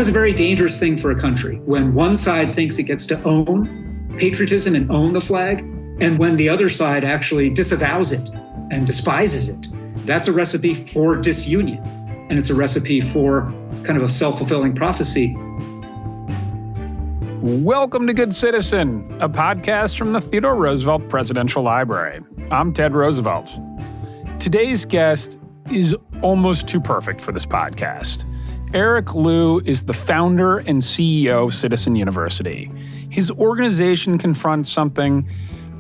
That is a very dangerous thing for a country. When one side thinks it gets to own patriotism and own the flag, and when the other side actually disavows it and despises it, that's a recipe for disunion. And it's a recipe for kind of a self-fulfilling prophecy. Welcome to Good Citizen, a podcast from the Theodore Roosevelt Presidential Library. I'm Ted Roosevelt. Today's guest is almost too perfect for this podcast. Eric Liu is the founder and CEO of Citizen University. His organization confronts something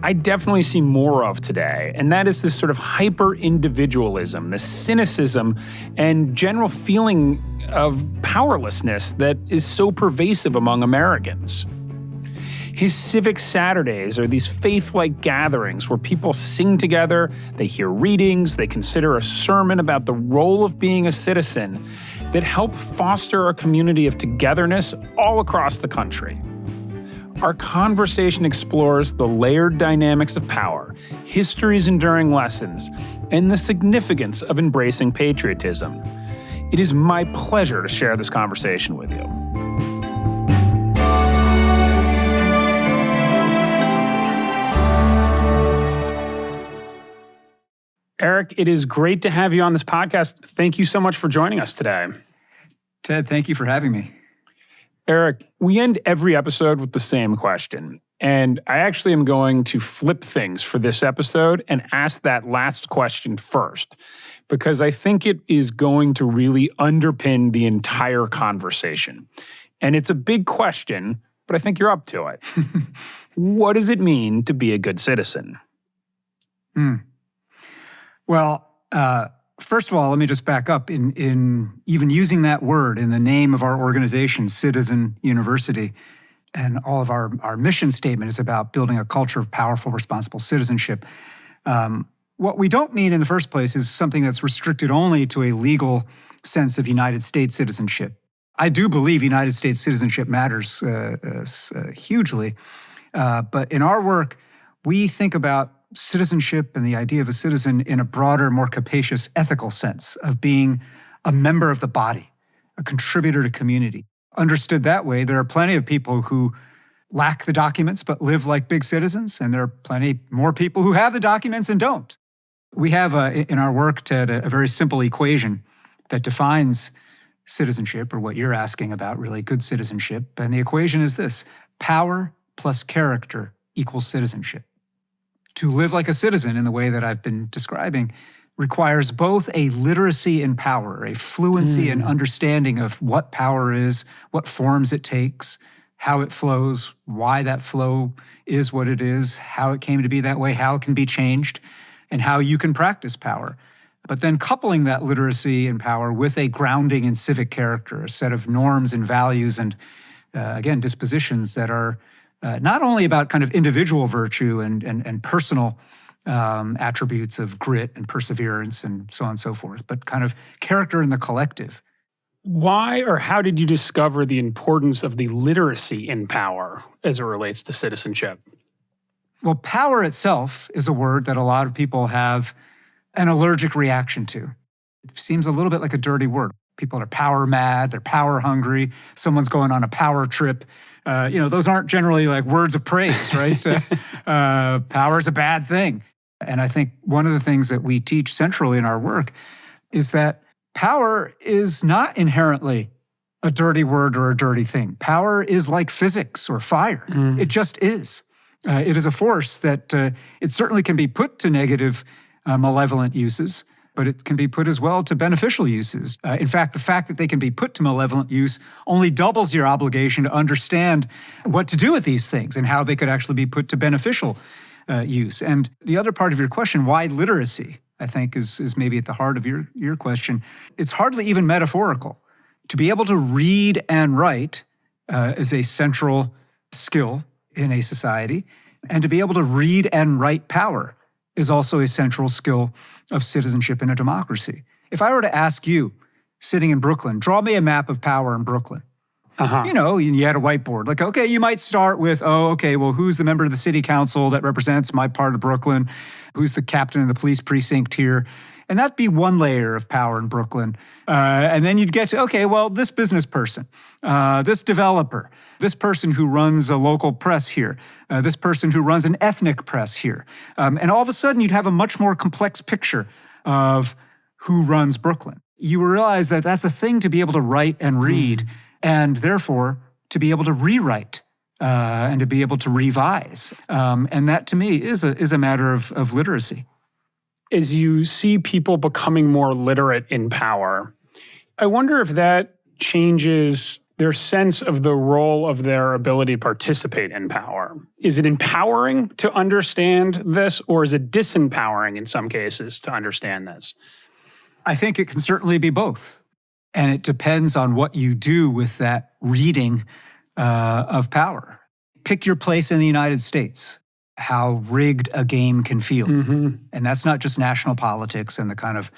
I definitely see more of today, and that is this sort of hyper-individualism, this cynicism, and general feeling of powerlessness that is so pervasive among Americans. His Civic Saturdays are these faith-like gatherings where people sing together, they hear readings, they consider a sermon about the role of being a citizen that help foster a community of togetherness all across the country. Our conversation explores the layered dynamics of power, history's enduring lessons, and the significance of embracing patriotism. It is my pleasure to share this conversation with you. Eric, it is great to have you on this podcast. Thank you so much for joining us today. Ted, thank you for having me. Eric, we end every episode with the same question. And I actually am going to flip things for this episode and ask that last question first, because I think it is going to really underpin the entire conversation. And it's a big question, but I think you're up to it. What does it mean to be a good citizen? Well, first of all, let me just back up. In even using that word in the name of our organization, Citizen University, and all of our mission statement is about building a culture of powerful, responsible citizenship. What we don't mean in the first place is something that's restricted only to a legal sense of United States citizenship. I do believe United States citizenship matters hugely, but in our work, we think about citizenship and the idea of a citizen in a broader, more capacious ethical sense of being a member of the body, a contributor to community. Understood that way, there are plenty of people who lack the documents but live like big citizens, and there are plenty more people who have the documents and don't. We have in our work, Ted, a very simple equation that defines citizenship, or what you're asking about, really good citizenship. And the equation is this: power plus character equals citizenship. To live like a citizen in the way that I've been describing requires both a literacy in power, a fluency and understanding of what power is, what forms it takes, how it flows, why that flow is what it is, how it came to be that way, how it can be changed, and how you can practice power. But then coupling that literacy and power with a grounding in civic character, a set of norms and values and, again, dispositions that are not only about kind of individual virtue and personal attributes of grit and perseverance and so on and so forth, but kind of character in the collective. Why or how did you discover the importance of the literacy in power as it relates to citizenship? Well, power itself is a word that a lot of people have an allergic reaction to. It seems a little bit like a dirty word. People are power mad, they're power hungry, someone's going on a power trip. Those aren't generally like words of praise, right? Power is a bad thing. And I think one of the things that we teach centrally in our work is that power is not inherently a dirty word or a dirty thing. Power is like physics or fire. It just is. It is a force that it certainly can be put to negative, malevolent uses, but it can be put as well to beneficial uses. In fact, the fact that they can be put to malevolent use only doubles your obligation to understand what to do with these things and how they could actually be put to beneficial use. And the other part of your question, why literacy, I think is maybe at the heart of your question. It's hardly even metaphorical. To be able to read and write is a central skill in a society, and to be able to read and write power is also a central skill of citizenship in a democracy. If I were to ask you, sitting in Brooklyn, draw me a map of power in Brooklyn. You had a whiteboard. Like, okay, you might start with, who's the member of the city council that represents my part of Brooklyn? Who's the captain of the police precinct here? And that'd be one layer of power in Brooklyn. And then you'd get to, okay, well, this business person, this developer, this person who runs a local press here, this person who runs an ethnic press here. And all of a sudden, you'd have a much more complex picture of who runs Brooklyn. You realize that that's a thing to be able to write and read, and therefore to be able to rewrite and to be able to revise. And that, to me, is a matter of literacy. As you see people becoming more literate in power, I wonder if that changes their sense of the role of their ability to participate in power. Is it empowering to understand this, or is it disempowering in some cases to understand this? I think it can certainly be both. And it depends on what you do with that reading of power. Pick your place in the United States, how rigged a game can feel. And that's not just national politics and the kind of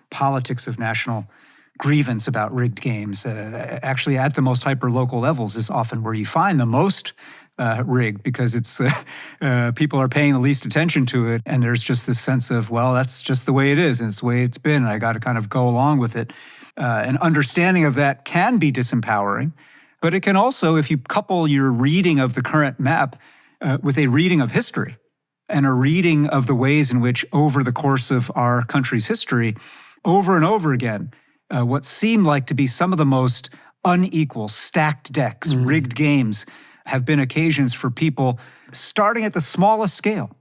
politics of national grievance about rigged games. Actually, at the most hyper-local levels is often where you find the most rigged, because it's people are paying the least attention to it, and there's just this sense of, well, that's just the way it is, and it's the way it's been, and I got to kind of go along with it. An understanding of that can be disempowering, but it can also, if you couple your reading of the current map with a reading of history and a reading of the ways in which, over the course of our country's history, over and over again, what seemed like to be some of the most unequal, stacked decks, rigged games, have been occasions for people, starting at the smallest scale,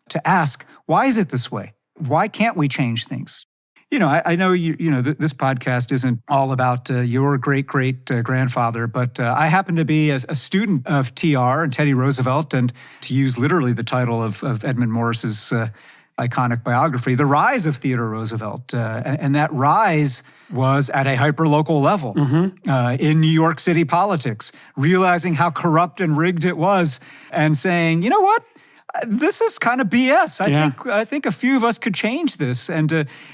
to ask, why is it this way? Why can't we change things? You know, I know this podcast isn't all about your great-great-grandfather, but I happen to be a student of TR and Teddy Roosevelt, and to use literally the title of Edmund Morris's iconic biography, The Rise of Theodore Roosevelt. And that rise was at a hyper-local level in New York City politics, realizing how corrupt and rigged it was and saying, you know what? This is kind of BS. I think a few of us could change this, and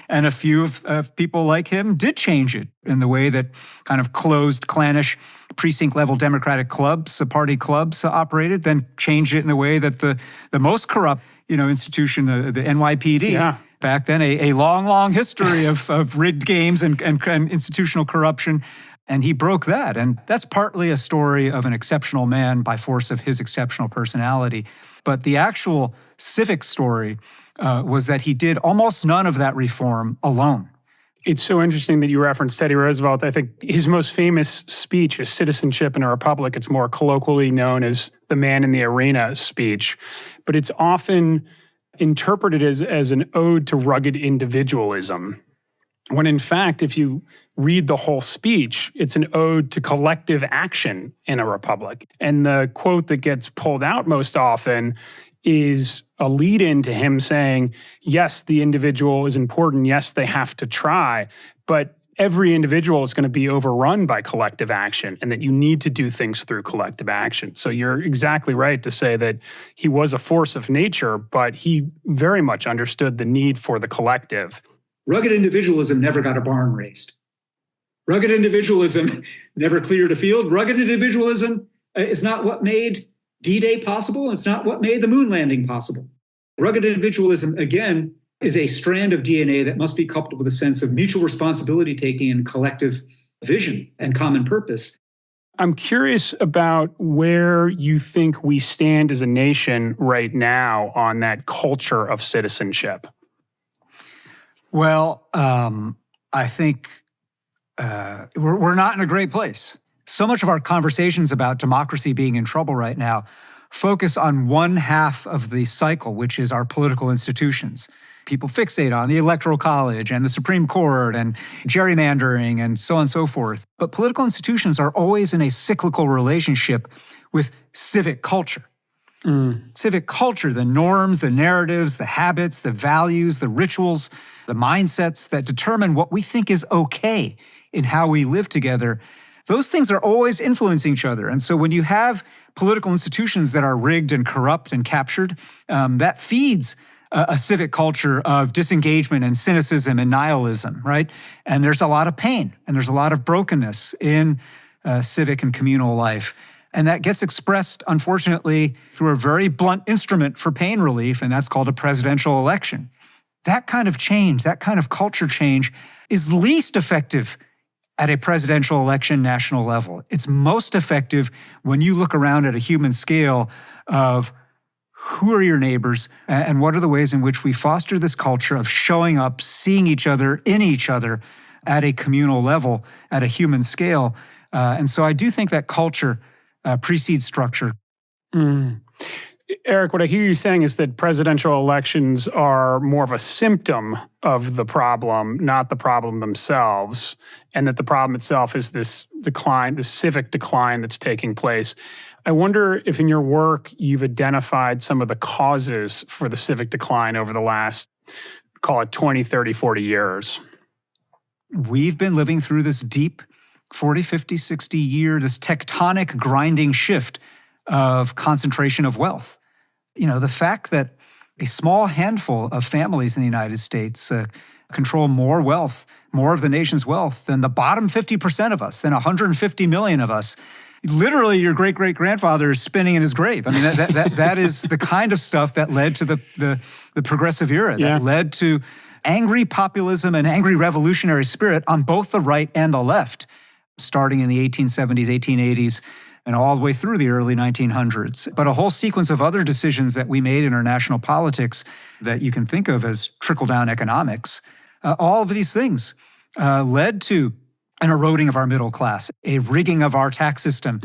a few of people like him did change it in the way that kind of closed, clannish, precinct-level Democratic clubs, party clubs operated, then changed it in the way that the most corrupt institution, the NYPD, back then, a long history of rigged games and institutional corruption. And he broke that. And that's partly a story of an exceptional man by force of his exceptional personality. But the actual civic story was that he did almost none of that reform alone. It's so interesting that you referenced Teddy Roosevelt. I think his most famous speech is Citizenship in a Republic. It's more colloquially known as the Man in the Arena speech. But it's often interpreted as an ode to rugged individualism, when in fact, if you read the whole speech, it's an ode to collective action in a republic. And the quote that gets pulled out most often is a lead-in to him saying, yes, the individual is important. Yes, they have to try, but every individual is going to be overrun by collective action, and that you need to do things through collective action. So you're exactly right to say that he was a force of nature, but he very much understood the need for the collective. Rugged individualism never got a barn raised. Rugged individualism never cleared a field. Rugged individualism is not what made D-Day possible. It's not what made the moon landing possible. Rugged individualism, again, is a strand of DNA that must be coupled with a sense of mutual responsibility taking and collective vision and common purpose. I'm curious about where you think we stand as a nation right now on that culture of citizenship. Well, I think we're not in a great place. So much of our conversations about democracy being in trouble right now focus on one half of the cycle, which is our political institutions. People fixate on the Electoral College and the Supreme Court and gerrymandering and so on and so forth. But political institutions are always in a cyclical relationship with civic culture. Civic culture, the norms, the narratives, the habits, the values, the rituals, the mindsets that determine what we think is okay in how we live together, those things are always influencing each other. And so when you have political institutions that are rigged and corrupt and captured, that feeds a civic culture of disengagement and cynicism and nihilism, right? And there's a lot of pain and there's a lot of brokenness in civic and communal life. And that gets expressed, unfortunately, through a very blunt instrument for pain relief, and that's called a presidential election. That kind of change, that kind of culture change is least effective at a presidential election national level. It's most effective when you look around at a human scale of who are your neighbors and what are the ways in which we foster this culture of showing up, seeing each other, in each other at a communal level, at a human scale. And so I do think that culture precedes structure. Eric, what I hear you saying is that presidential elections are more of a symptom of the problem, not the problem themselves, and that the problem itself is this decline, this civic decline that's taking place. I wonder if in your work you've identified some of the causes for the civic decline over the last, call it 20, 30, 40 years. We've been living through this deep 40, 50, 60 year, this tectonic grinding shift of concentration of wealth. You know, the fact that a small handful of families in the United States control more wealth, more of the nation's wealth than the bottom 50% of us, than 150 million of us. Literally, your great-great-grandfather is spinning in his grave. I mean, that is the kind of stuff that led to the progressive era, that led to angry populism and angry revolutionary spirit on both the right and the left, starting in the 1870s, 1880s, and all the way through the early 1900s. But a whole sequence of other decisions that we made in our national politics that you can think of as trickle-down economics, all of these things led to an eroding of our middle class, a rigging of our tax system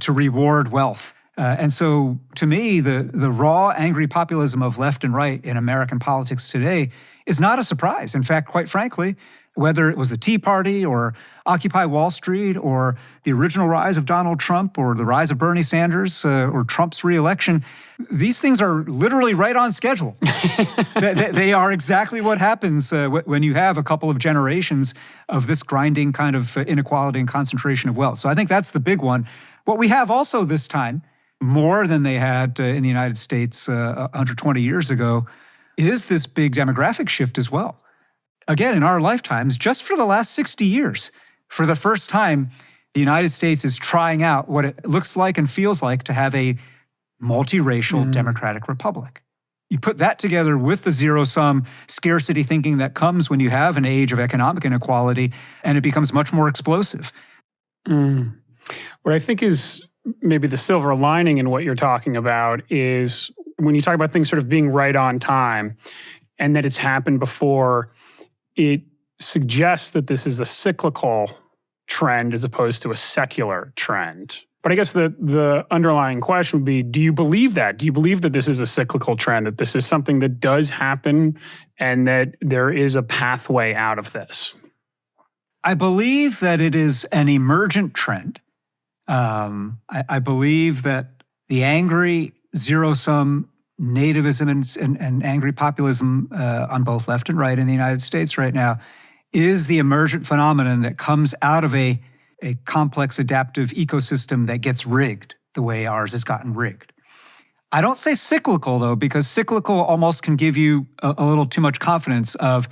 to reward wealth. And so, to me, the raw, angry populism of left and right in American politics today is not a surprise. In fact, quite frankly, whether it was the Tea Party or Occupy Wall Street or the original rise of Donald Trump or the rise of Bernie Sanders or Trump's reelection, these things are literally right on schedule. They are exactly what happens when you have a couple of generations of this grinding kind of inequality and concentration of wealth. So I think that's the big one. What we have also this time, more than they had in the United States 120 years ago, is this big demographic shift as well. Again, in our lifetimes, just for the last 60 years, for the first time, the United States is trying out what it looks like and feels like to have a multiracial democratic republic. You put that together with the zero-sum scarcity thinking that comes when you have an age of economic inequality, and it becomes much more explosive. What I think is maybe the silver lining in what you're talking about is when you talk about things sort of being right on time and that it's happened before, it suggests that this is a cyclical trend as opposed to a secular trend. But I guess the underlying question would be, do you believe that? Do you believe that this is a cyclical trend, that this is something that does happen and that there is a pathway out of this? I believe that it is an emergent trend. I believe that the angry zero-sum nativism and angry populism on both left and right in the United States right now is the emergent phenomenon that comes out of a complex adaptive ecosystem that gets rigged the way ours has gotten rigged. I don't say cyclical, though, because cyclical almost can give you a little too much confidence of,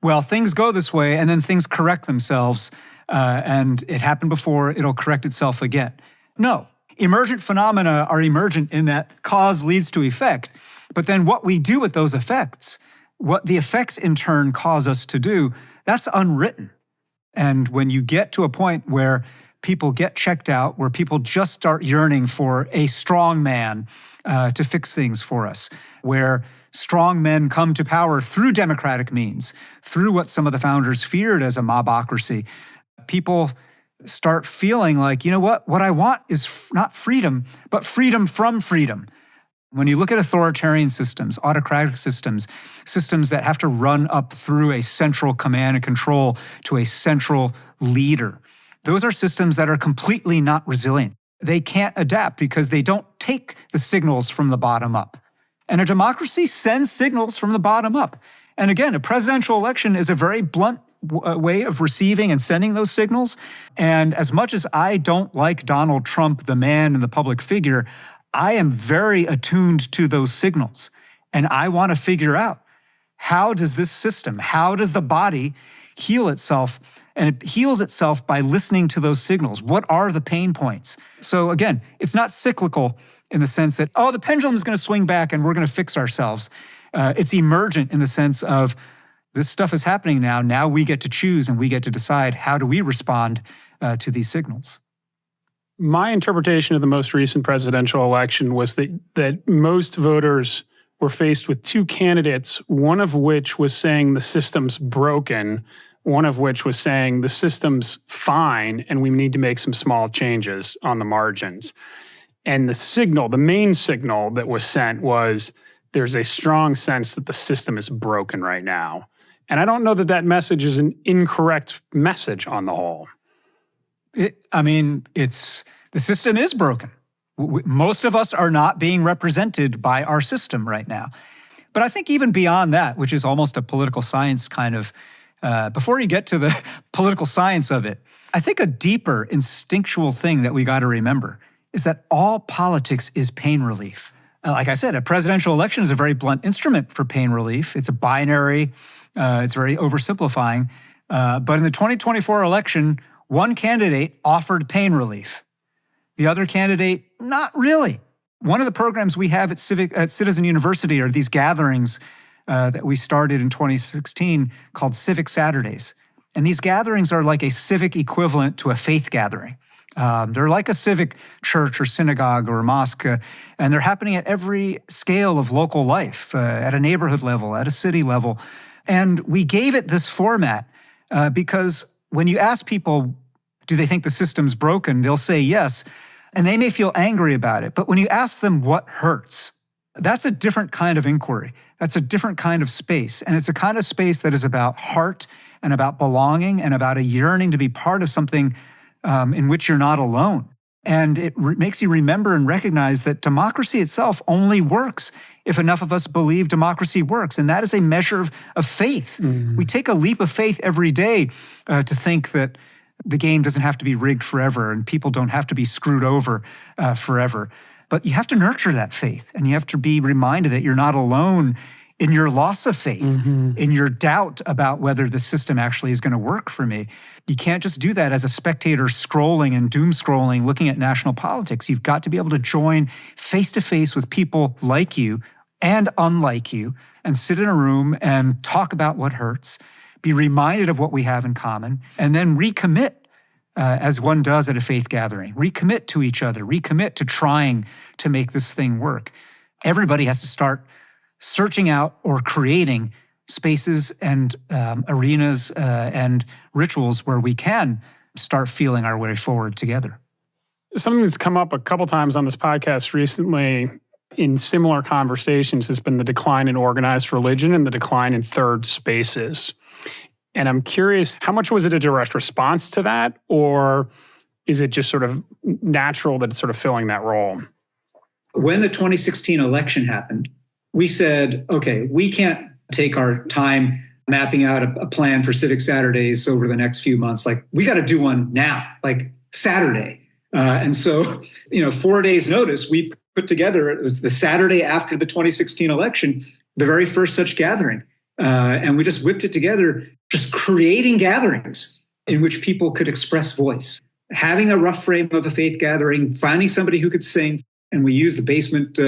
well, things go this way and then things correct themselves and it happened before, it'll correct itself again. No. Emergent phenomena are emergent in that cause leads to effect, but then what we do with those effects, what the effects in turn cause us to do, that's unwritten. And when you get to a point where people get checked out, where people just start yearning for a strong man to fix things for us, where strong men come to power through democratic means, through what some of the founders feared as a mobocracy, people start feeling like, you know what I want is not freedom, but freedom from freedom. When you look at authoritarian systems, autocratic systems, systems that have to run up through a central command and control to a central leader, those are systems that are completely not resilient. They can't adapt because they don't take the signals from the bottom up. And a democracy sends signals from the bottom up. And again, a presidential election is a very blunt way of receiving and sending those signals. And as much as I don't like Donald Trump, the man and the public figure, I am very attuned to those signals. And I want to figure out, how does this system, how does the body heal itself? And it heals itself by listening to those signals. What are the pain points? So again, it's not cyclical in the sense that, oh, the pendulum is going to swing back and we're going to fix ourselves. It's emergent in the sense of this stuff is happening now. Now we get to choose and we get to decide how do we respond to these signals. My interpretation of the most recent presidential election was that most voters were faced with two candidates, one of which was saying the system's broken, one of which was saying the system's fine and we need to make some small changes on the margins. And the main signal that was sent was there's a strong sense that the system is broken right now. And I don't know that message is an incorrect message on the whole. The system is broken. Most of us are not being represented by our system right now. But I think even beyond that, which is almost a political science kind of, before you get to the political science of it, I think a deeper instinctual thing that we got to remember is that all politics is pain relief. Like I said, a presidential election is a very blunt instrument for pain relief. It's a binary, it's very oversimplifying. But in the 2024 election, one candidate offered pain relief. The other candidate, not really. One of the programs we have at Citizen University are these gatherings that we started in 2016 called Civic Saturdays. And these gatherings are like a civic equivalent to a faith gathering. They're like a civic church or synagogue or a mosque, and they're happening at every scale of local life, at a neighborhood level, at a city level. And we gave it this format because when you ask people, do they think the system's broken, they'll say yes, and they may feel angry about it. But when you ask them what hurts, that's a different kind of inquiry. That's a different kind of space. And it's a kind of space that is about heart and about belonging and about a yearning to be part of something in which you're not alone. And it makes you remember and recognize that democracy itself only works if enough of us believe democracy works. And that is a measure of faith. Mm-hmm. We take a leap of faith every day to think that the game doesn't have to be rigged forever and people don't have to be screwed over forever. But you have to nurture that faith, and you have to be reminded that you're not alone in your loss of faith, in your doubt about whether the system actually is going to work for me. You can't just do that as a spectator scrolling and doom scrolling, looking at national politics. You've got to be able to join face-to-face with people like you and unlike you and sit in a room and talk about what hurts, be reminded of what we have in common, and then recommit as one does at a faith gathering. Recommit to each other, recommit to trying to make this thing work. Everybody has to start searching out or creating spaces and arenas and rituals where we can start feeling our way forward together. Something that's come up a couple times on this podcast recently in similar conversations has been the decline in organized religion and the decline in third spaces. And I'm curious, how much was it a direct response to that, or is it just sort of natural that it's sort of filling that role? When the 2016 election happened, we said, okay, we can't take our time mapping out a plan for Civic Saturdays over the next few months. Like, we got to do one now, like Saturday. And so, 4 days notice, we put together, it was the Saturday after the 2016 election, the very first such gathering. And we just whipped it together, just creating gatherings in which people could express voice, having a rough frame of a faith gathering, finding somebody who could sing. And we used the basement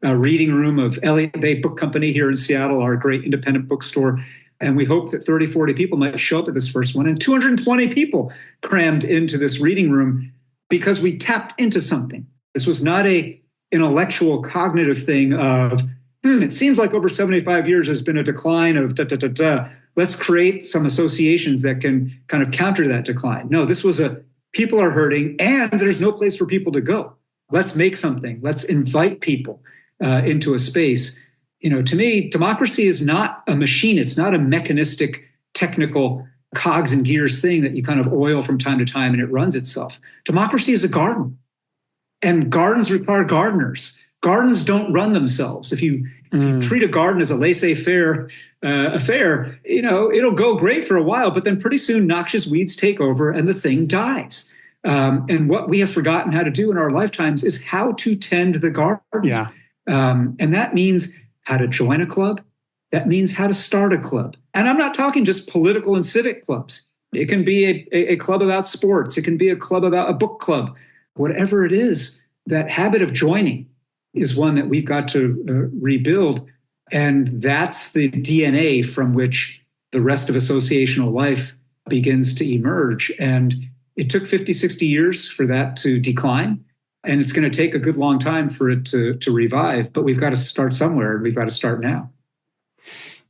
reading room of Elliott Bay Book Company here in Seattle, our great independent bookstore. And we hoped that 30, 40 people might show up at this first one. And 220 people crammed into this reading room because we tapped into something. This was not an intellectual, cognitive thing of, it seems like over 75 years there's been a decline of da-da-da-da. Let's create some associations that can kind of counter that decline. No, this was people are hurting and there's no place for people to go. Let's make something. Let's invite people into a space. To me, democracy is not a machine. It's not a mechanistic, technical cogs and gears thing that you kind of oil from time to time and it runs itself. Democracy is a garden, and gardens require gardeners. Gardens don't run themselves. If you treat a garden as a laissez-faire affair, it'll go great for a while, but then pretty soon noxious weeds take over and the thing dies. And what we have forgotten how to do in our lifetimes is how to tend the garden. Yeah. And that means how to join a club. That means how to start a club. And I'm not talking just political and civic clubs. It can be a club about sports. It can be a club about a book club. Whatever it is, that habit of joining is one that we've got to rebuild. And that's the DNA from which the rest of associational life begins to emerge. And it took 50, 60 years for that to decline. And it's going to take a good long time for it to revive. But we've got to start somewhere, and we've got to start now.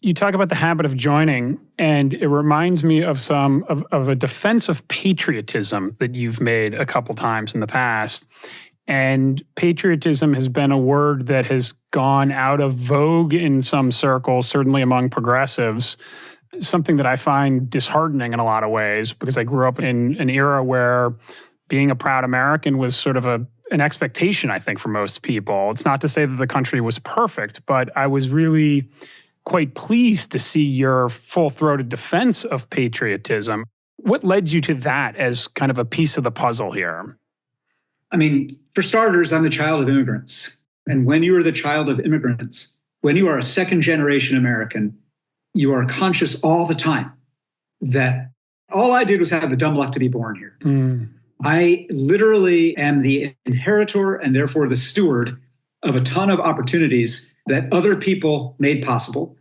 You talk about the habit of joining, and it reminds me of of a defense of patriotism that you've made a couple times in the past. And patriotism has been a word that has gone out of vogue in some circles, certainly among progressives, something that I find disheartening in a lot of ways, because I grew up in an era where being a proud American was sort of an expectation, I think, for most people. It's not to say that the country was perfect, but I was really quite pleased to see your full-throated defense of patriotism. What led you to that as kind of a piece of the puzzle here? I mean, for starters, I'm the child of immigrants. And when you are the child of immigrants, when you are a second-generation American, you are conscious all the time that all I did was have the dumb luck to be born here. I literally am the inheritor and therefore the steward of a ton of opportunities that other people made possible,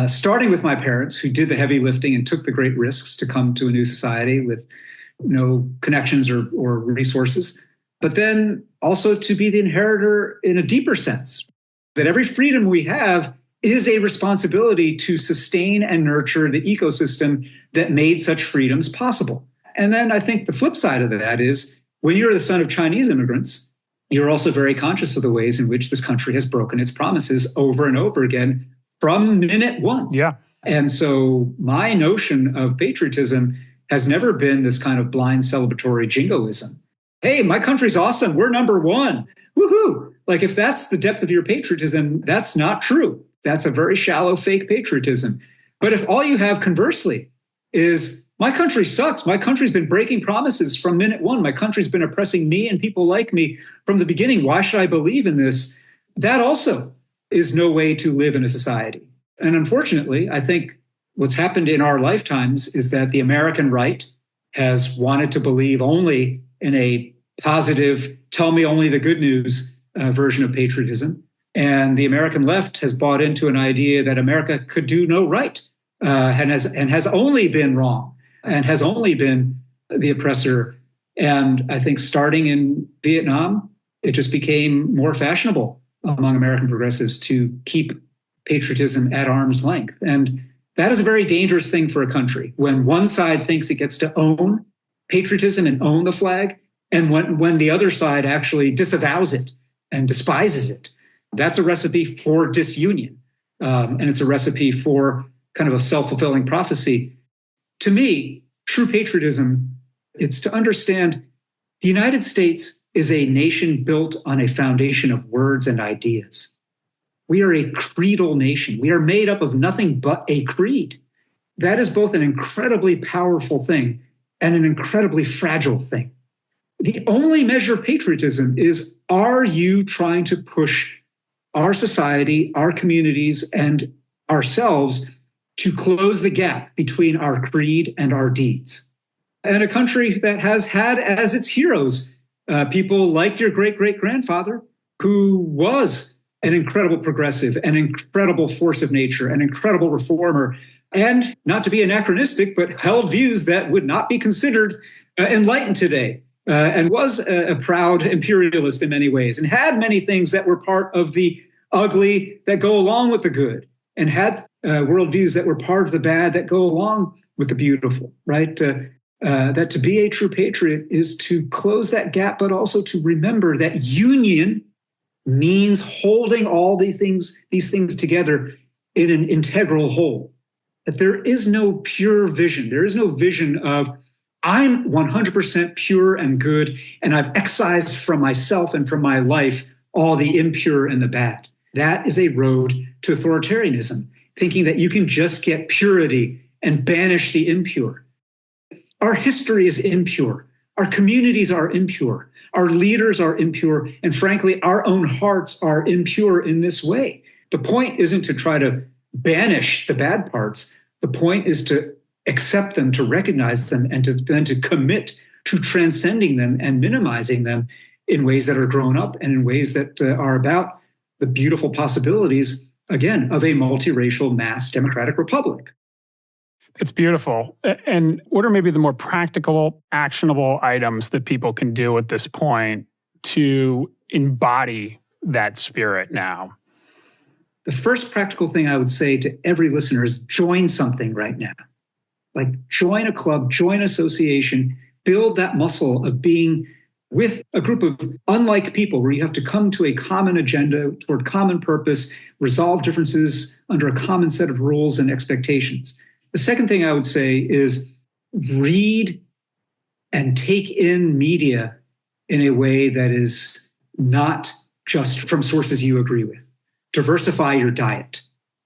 starting with my parents, who did the heavy lifting and took the great risks to come to a new society with no connections or resources, but then also to be the inheritor in a deeper sense, that every freedom we have is a responsibility to sustain and nurture the ecosystem that made such freedoms possible. And then I think the flip side of that is when you're the son of Chinese immigrants, you're also very conscious of the ways in which this country has broken its promises over and over again from minute one. Yeah. And so my notion of patriotism has never been this kind of blind celebratory jingoism. Hey, my country's awesome. We're number one. Woohoo. Like if that's the depth of your patriotism, that's not true. That's a very shallow fake patriotism. But if all you have conversely is my country sucks, my country's been breaking promises from minute one, my country's been oppressing me and people like me from the beginning, why should I believe in this? That also is no way to live in a society. And unfortunately, I think what's happened in our lifetimes is that the American right has wanted to believe only in a positive, tell me only the good news version of patriotism. And the American left has bought into an idea that America could do no right and has only been wrong and has only been the oppressor. And I think starting in Vietnam, it just became more fashionable among American progressives to keep patriotism at arm's length. And that is a very dangerous thing for a country. When one side thinks it gets to own patriotism and own the flag, and when the other side actually disavows it and despises it, that's a recipe for disunion. And it's a recipe for kind of a self-fulfilling prophecy. To me, true patriotism, it's to understand the United States is a nation built on a foundation of words and ideas. We are a creedal nation. We are made up of nothing but a creed. That is both an incredibly powerful thing and an incredibly fragile thing. The only measure of patriotism is, are you trying to push our society, our communities, and ourselves to close the gap between our creed and our deeds? And a country that has had as its heroes people like your great-great-grandfather, who was an incredible progressive, an incredible force of nature, an incredible reformer, and not to be anachronistic, but held views that would not be considered enlightened today, and was a proud imperialist in many ways, and had many things that were part of the ugly that go along with the good, and had worldviews that were part of the bad that go along with the beautiful, right? That to be a true patriot is to close that gap, but also to remember that union means holding all these things together in an integral whole. That there is no pure vision. There is no vision of, I'm 100% pure and good, and I've excised from myself and from my life all the impure and the bad. That is a road to authoritarianism, thinking that you can just get purity and banish the impure. Our history is impure. Our communities are impure. Our leaders are impure. And frankly, our own hearts are impure in this way. The point isn't to try to banish the bad parts. The point is to accept them, to recognize them, and then to commit to transcending them and minimizing them in ways that are grown up and in ways that are about the beautiful possibilities again, of a multiracial mass democratic republic. It's beautiful. And what are maybe the more practical, actionable items that people can do at this point to embody that spirit now? The first practical thing I would say to every listener is join something right now. Like join a club, join an association, build that muscle of being with a group of unlike people where you have to come to a common agenda toward common purpose, resolve differences under a common set of rules and expectations. The second thing I would say is read and take in media in a way that is not just from sources you agree with. Diversify your diet.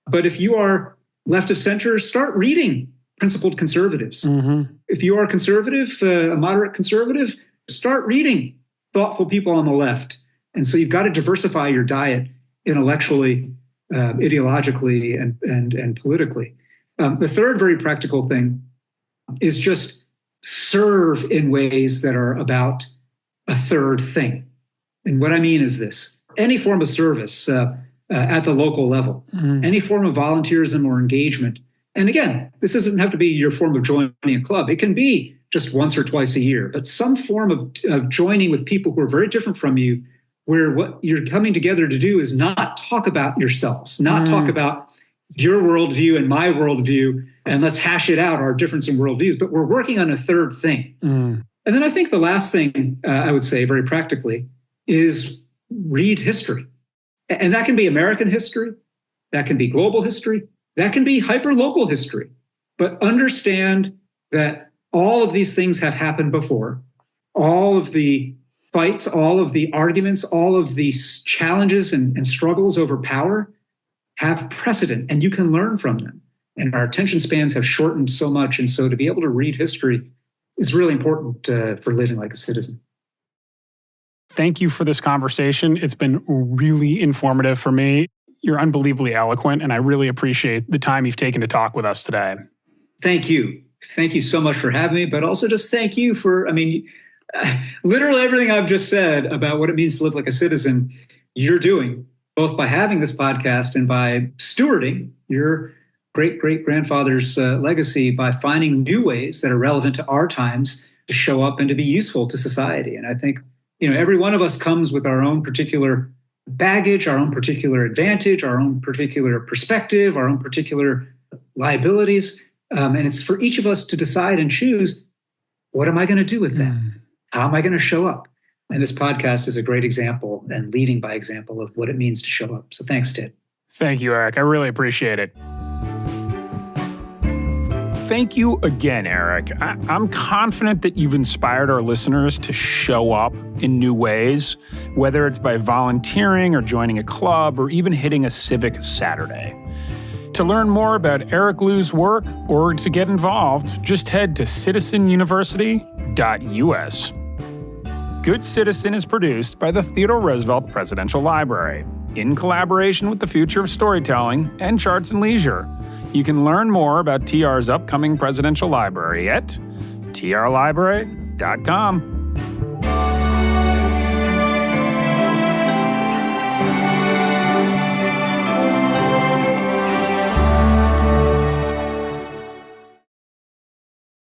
But if you are left of center, start reading principled conservatives. Mm-hmm. If you are conservative, a moderate conservative, start reading thoughtful people on the left. And so you've got to diversify your diet intellectually, ideologically, and politically. The third very practical thing is just serve in ways that are about a third thing. And what I mean is this: any form of service at the local level, any form of volunteerism or engagement. And again, this doesn't have to be your form of joining a club. It can be just once or twice a year, but some form of joining with people who are very different from you, where what you're coming together to do is not talk about yourselves, not talk about your worldview and my worldview, and let's hash it out, our difference in worldviews, but we're working on a third thing. And then I think the last thing I would say very practically is read history. And that can be American history, that can be global history, that can be hyper-local history. But understand that all of these things have happened before. All of the fights, all of the arguments, all of these challenges and struggles over power have precedent, and you can learn from them. And our attention spans have shortened so much. And so to be able to read history is really important for living like a citizen. Thank you for this conversation. It's been really informative for me. You're unbelievably eloquent, and I really appreciate the time you've taken to talk with us today. Thank you. Thank you so much for having me, but also just thank you for, literally everything I've just said about what it means to live like a citizen, you're doing, both by having this podcast and by stewarding your great-great-grandfather's legacy by finding new ways that are relevant to our times to show up and to be useful to society. And I think, every one of us comes with our own particular baggage, our own particular advantage, our own particular perspective, our own particular liabilities. And it's for each of us to decide and choose, what am I going to do with that? How am I going to show up? And this podcast is a great example and leading by example of what it means to show up. So thanks, Ted. Thank you, Eric. I really appreciate it. Thank you again, Eric. I'm confident that you've inspired our listeners to show up in new ways, whether it's by volunteering or joining a club or even hitting a civic Saturday. To learn more about Eric Liu's work or to get involved, just head to citizenuniversity.us. Good Citizen is produced by the Theodore Roosevelt Presidential Library in collaboration with the Future of Storytelling and Charts and Leisure. You can learn more about TR's upcoming presidential library at trlibrary.com.